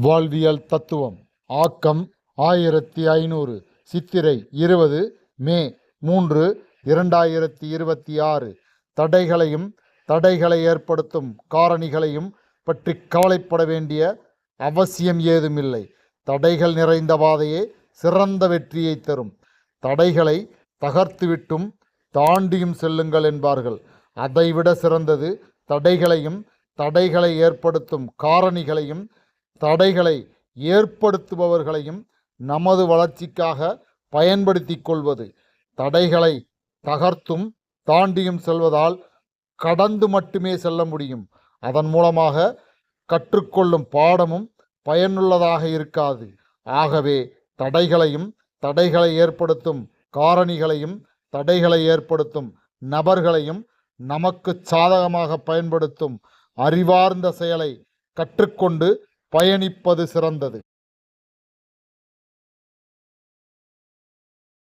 வாழ்வியல் தத்துவம் ஆக்கம் 1500 சித்திரை 20 மே 3 2026 தடைகளையும் தடைகளை ஏற்படுத்தும் காரணிகளையும் பற்றி கவலைப்பட வேண்டிய அவசியம் ஏதுமில்லை. தடைகள் நிறைந்த பாதையே சிறந்த வெற்றியை தரும். தடைகளை தகர்த்துவிட்டும் தாண்டியும் செல்லுங்கள் என்பார்கள். அதைவிட சிறந்தது தடைகளையும் தடைகளை ஏற்படுத்தும் காரணிகளையும் தடைகளை ஏற்படுத்துபவர்களையும் நமது வளர்ச்சிக்காக பயன்படுத்தி கொள்வது. தடைகளை தகர்த்தும் தாண்டியும் செல்வதால் கடந்து மட்டுமே செல்ல முடியும். அதன் மூலமாக கற்றுக்கொள்ளும் பாடமும் பயனுள்ளதாக இருக்காது. ஆகவே தடைகளையும் தடைகளை ஏற்படுத்தும் காரணிகளையும் தடைகளை ஏற்படுத்தும் நபர்களையும் நமக்கு சாதகமாக பயன்படுத்தும் அறிவார்ந்த செயலை கற்றுக்கொண்டு பயணிப்பது சிறந்தது.